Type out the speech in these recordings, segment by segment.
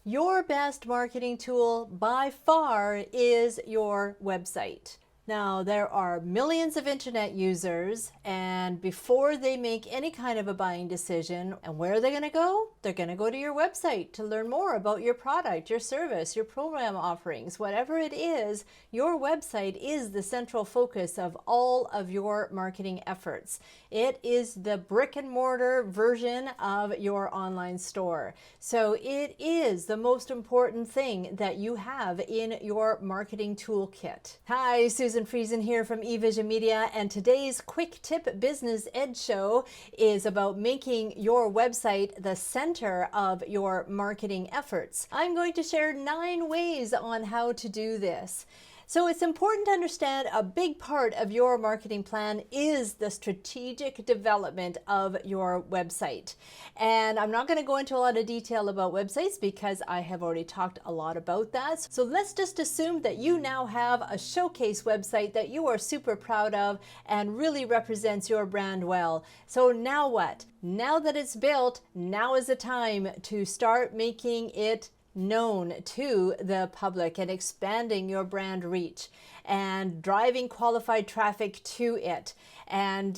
Your best marketing tool by far is your website. Now, there are millions of internet users, and before they make any kind of a buying decision, and where are they going to go? They're going to go to your website to learn more about your product, your service, your program offerings, whatever it is. Your website is the central focus of all of your marketing efforts. It is the brick and mortar version of your online store. So it is the most important thing that you have in your marketing toolkit. Hi, Susan Friesen here from eVision Media, and today's Quick Tip Business Ed Show is about making your website the center of your marketing efforts. I'm going to share 9 ways on how to do this. So it's important to understand a big part of your marketing plan is the strategic development of your website. And I'm not going to go into a lot of detail about websites because I have already talked a lot about that. So let's just assume that you now have a showcase website that you are super proud of and really represents your brand well. So now what? Now that it's built, now is the time to start making it known to the public and expanding your brand reach and driving qualified traffic to it. And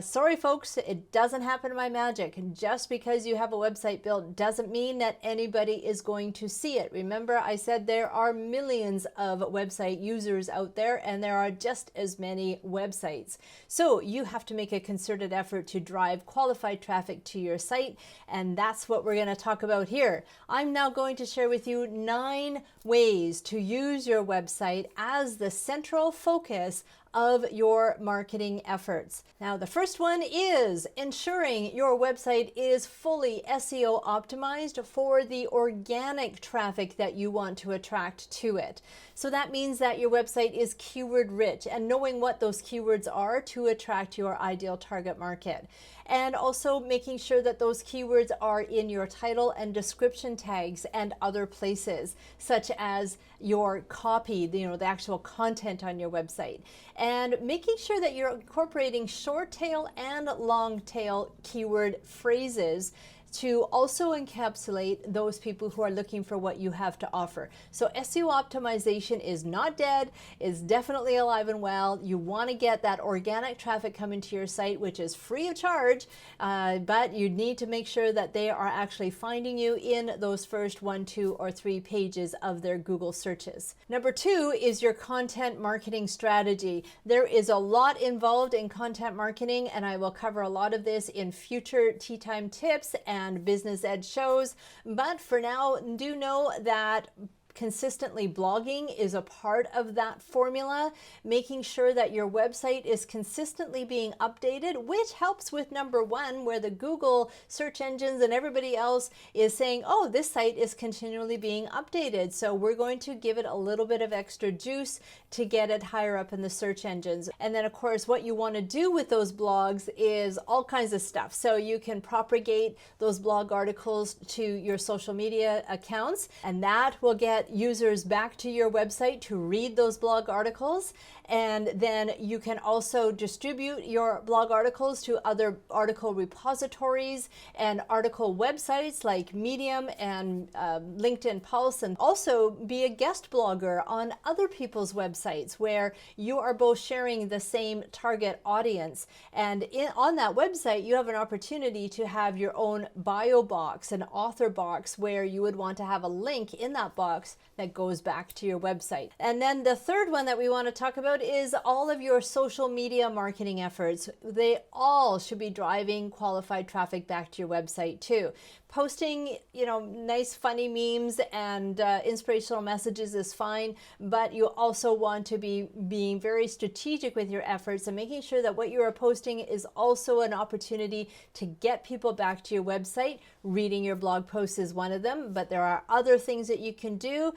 sorry folks, it doesn't happen by magic. Just because you have a website built doesn't mean that anybody is going to see it. Remember, I said there are millions of website users out there and there are just as many websites. So you have to make a concerted effort to drive qualified traffic to your site, and that's what we're going to talk about here. I'm now going to share with you 9 ways to use your website as the central focus of your marketing efforts. Now, the first one is ensuring your website is fully SEO optimized for the organic traffic that you want to attract to it. So that means that your website is keyword rich and knowing what those keywords are to attract your ideal target market. And also making sure that those keywords are in your title and description tags and other places, such as your copy, the actual content on your website. And making sure that you're incorporating short tail and long tail keyword phrases to also encapsulate those people who are looking for what you have to offer. So SEO optimization is not dead, it's definitely alive and well. You want to get that organic traffic coming to your site, which is free of charge, but you need to make sure that they are actually finding you in those first 1, 2, or 3 pages of their Google searches. Number 2 is your content marketing strategy. There is a lot involved in content marketing, and I will cover a lot of this in future Tea Time tips and business ed shows. But for now, do know that consistently blogging is a part of that formula, making sure that your website is consistently being updated, which helps with number 1, where the Google search engines and everybody else is saying, oh, this site is continually being updated. So we're going to give it a little bit of extra juice to get it higher up in the search engines. And then of course, what you want to do with those blogs is all kinds of stuff. So you can propagate those blog articles to your social media accounts, and that will get users back to your website to read those blog articles. And then you can also distribute your blog articles to other article repositories and article websites like Medium and LinkedIn Pulse, and also be a guest blogger on other people's websites where you are both sharing the same target audience. And on that website, you have an opportunity to have your own bio box, an author box, where you would want to have a link in that box that goes back to your website. And then the third one that we want to talk about is all of your social media marketing efforts. They all should be driving qualified traffic back to your website too. Posting, nice funny memes and inspirational messages is fine, but you also want to be being very strategic with your efforts and making sure that what you are posting is also an opportunity to get people back to your website. Reading your blog posts is one of them, but there are other things that you can do.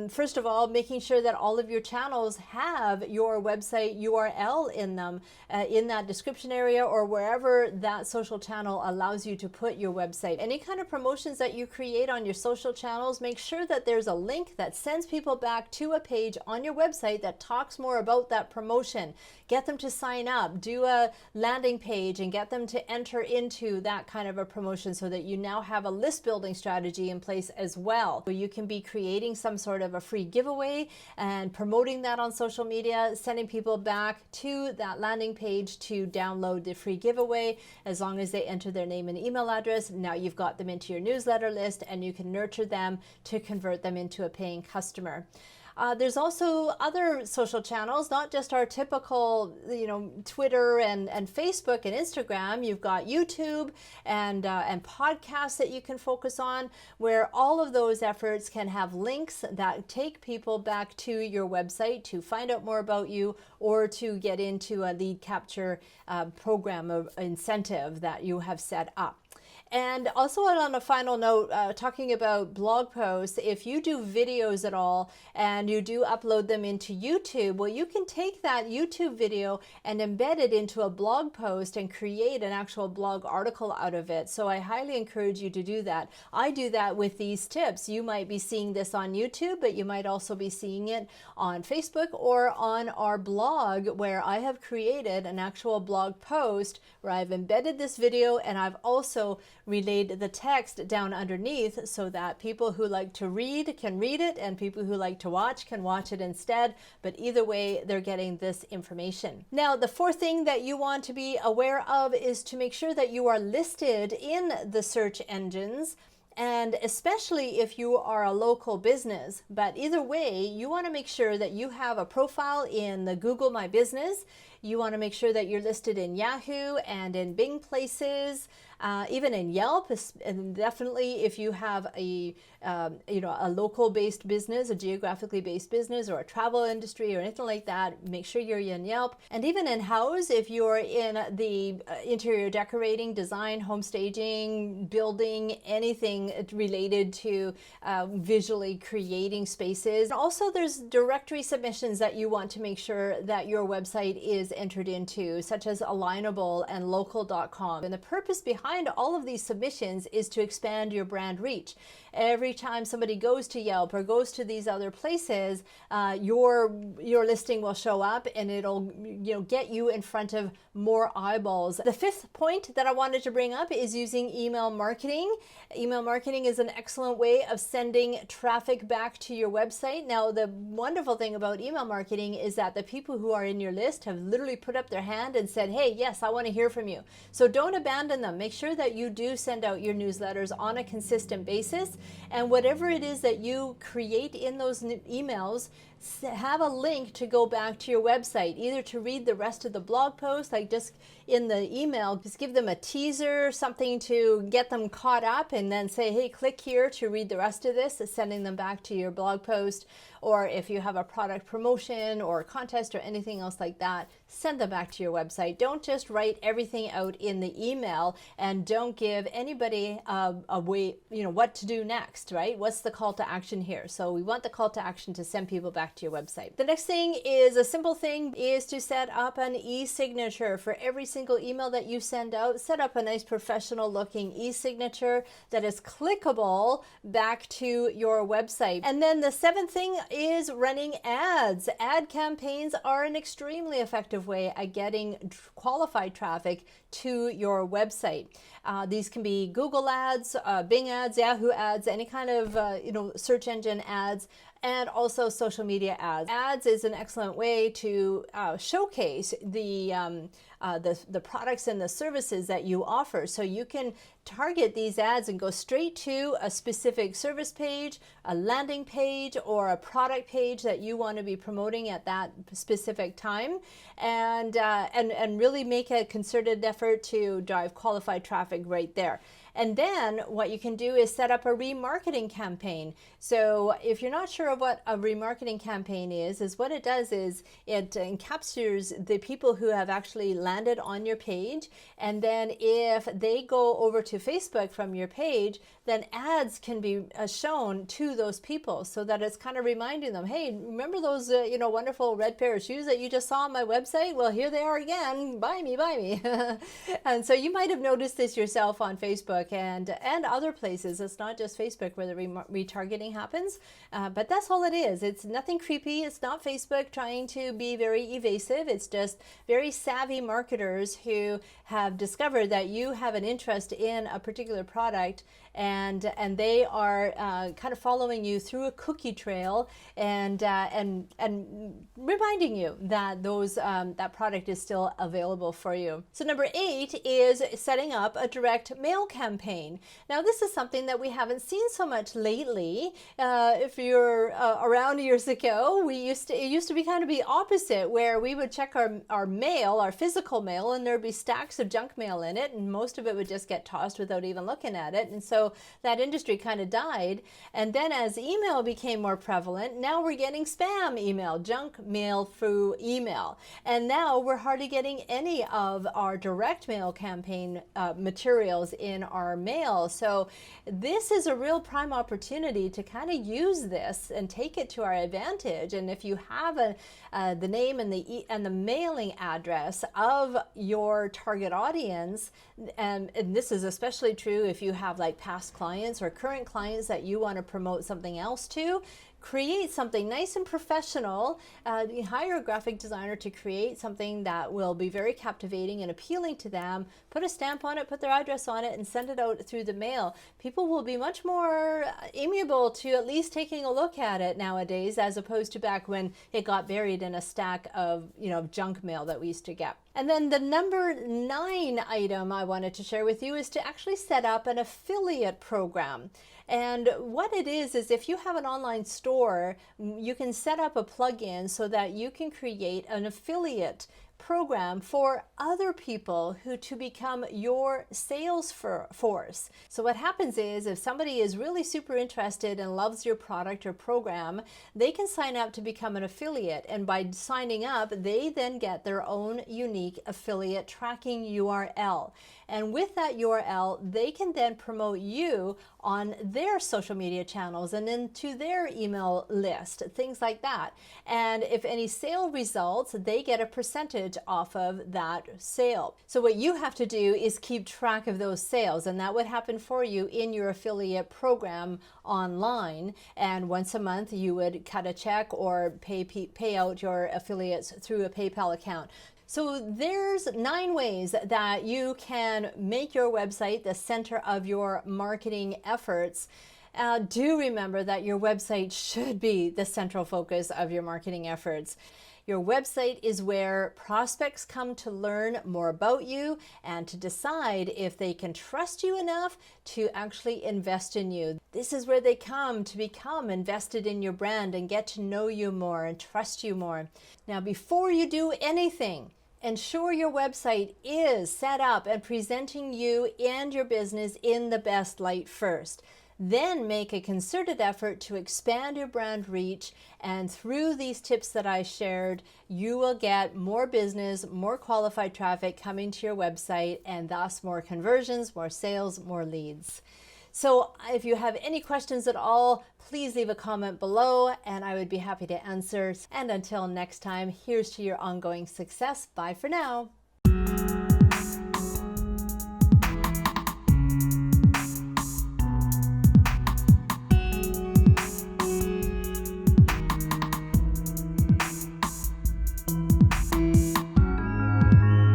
First of all, making sure that all of your channels have your website URL in them, in that description area or wherever that social channel allows you to put your website. And any kind of promotions that you create on your social channels, make sure that there's a link that sends people back to a page on your website that talks more about that promotion. Get them to sign up, do a landing page and get them to enter into that kind of a promotion so that you now have a list building strategy in place as well. So you can be creating some sort of a free giveaway and promoting that on social media, sending people back to that landing page to download the free giveaway. As long as they enter their name and email address, now you've got them into your newsletter list and you can nurture them to convert them into a paying customer. There's also other social channels, not just our typical, Twitter and Facebook and Instagram. You've got YouTube and podcasts that you can focus on, where all of those efforts can have links that take people back to your website to find out more about you or to get into a lead capture program of incentive that you have set up. And also on a final note, talking about blog posts, if you do videos at all and you do upload them into YouTube, well, you can take that YouTube video and embed it into a blog post and create an actual blog article out of it. So I highly encourage you to do that. I do that with these tips. You might be seeing this on YouTube, but you might also be seeing it on Facebook or on our blog, where I have created an actual blog post where I've embedded this video and I've also relayed the text down underneath so that people who like to read can read it and people who like to watch can watch it instead. But either way, they're getting this information. Now, the fourth thing that you want to be aware of is to make sure that you are listed in the search engines, and especially if you are a local business. But either way, you want to make sure that you have a profile in the Google My Business. You want to make sure that you're listed in Yahoo and in Bing places, even in Yelp, and definitely if you have a local-based business, a geographically based business, or a travel industry or anything like that, make sure you're in Yelp. And even in Houzz, if you're in the interior decorating, design, home staging, building, anything related to visually creating spaces. Also, there's directory submissions that you want to make sure that your website is entered into, such as Alignable and local.com. And the purpose behind all of these submissions is to expand your brand reach. Every time somebody goes to Yelp or goes to these other places, your listing will show up and it'll get you in front of more eyeballs. The fifth point that I wanted to bring up is using email marketing. Email marketing is an excellent way of sending traffic back to your website. Now, the wonderful thing about email marketing is that the people who are in your list have literally put up their hand and said, hey, yes, I want to hear from you. So don't abandon them. Make sure that you do send out your newsletters on a consistent basis. And whatever it is that you create in those emails, have a link to go back to your website, either to read the rest of the blog post, like just in the email, just give them a teaser, something to get them caught up, and then say, hey, click here to read the rest of this, sending them back to your blog post. Or if you have a product promotion or a contest or anything else like that, send them back to your website. Don't just write everything out in the email and don't give anybody a way, what to do next, right? What's the call to action here? So we want the call to action to send people back to your website. The next thing is a simple thing, is to set up an e-signature for every single email that you send out. Set up a nice professional looking e-signature that is clickable back to your website. And then the seventh thing is running ads. Ad campaigns are an extremely effective way at getting qualified traffic to your website. These can be Google ads, Bing ads, Yahoo ads, any kind of search engine ads, and also social media ads. Ads is an excellent way to showcase the products and the services that you offer. So you can target these ads and go straight to a specific service page, a landing page, or a product page that you want to be promoting at that specific time, and really make a concerted effort to drive qualified traffic right there. And then what you can do is set up a remarketing campaign. So if you're not sure of what a remarketing campaign is what it does is it encapsulates the people who have actually landed on your page. And then if they go over to Facebook from your page, then ads can be shown to those people, so that it's kind of reminding them, hey, remember those wonderful red pair of shoes that you just saw on my website? Well, here they are again. Buy me, buy me. And so you might have noticed this yourself on Facebook. Facebook and other places. It's not just Facebook where the retargeting happens, but that's all it is. It's nothing creepy. It's not Facebook trying to be very evasive. It's just very savvy marketers who have discovered that you have an interest in a particular product, and they are kind of following you through a cookie trail and reminding you that that product is still available for you. So number 8 is setting up a direct mail campaign. Now this is something that we haven't seen so much lately. If you're around years ago, it used to be kind of the opposite, where we would check our mail, our physical mail, and there'd be stacks of junk mail in it, and most of it would just get tossed without even looking at it. And so that industry kind of died. And then as email became more prevalent, now we're getting spam email, junk mail through email. And now we're hardly getting any of our direct mail campaign materials in our mail. So this is a real prime opportunity to kind of use this and take it to our advantage. And if you have the name and the mailing address of your target audience, and this is especially true if you have like past clients or current clients that you want to promote something else to, create something nice and professional. Hire a graphic designer to create something that will be very captivating and appealing to them. Put a stamp on it, put their address on it, and send it out through the mail. People will be much more amiable to at least taking a look at it nowadays, as opposed to back when it got buried in a stack of junk mail that we used to get. And then the number 9 item I wanted to share with you is to actually set up an affiliate program. And what it is if you have an online store, you can set up a plugin so that you can create an affiliate program for other people to become your sales force. So what happens is if somebody is really super interested and loves your product or program, they can sign up to become an affiliate. And by signing up, they then get their own unique affiliate tracking URL. And with that URL, they can then promote you on their social media channels and into their email list, things like that. And if any sale results, they get a percentage off of that sale. So what you have to do is keep track of those sales, and that would happen for you in your affiliate program online. And once a month, you would cut a check or pay out your affiliates through a PayPal account. So there's 9 ways that you can make your website the center of your marketing efforts. Do remember that your website should be the central focus of your marketing efforts. Your website is where prospects come to learn more about you and to decide if they can trust you enough to actually invest in you. This is where they come to become invested in your brand and get to know you more and trust you more. Now, before you do anything, ensure your website is set up and presenting you and your business in the best light first. Then make a concerted effort to expand your brand reach, and through these tips that I shared, you will get more business, more qualified traffic coming to your website, and thus more conversions, more sales, more leads. So if you have any questions at all, please leave a comment below and I would be happy to answer. And until next time, here's to your ongoing success. Bye for now.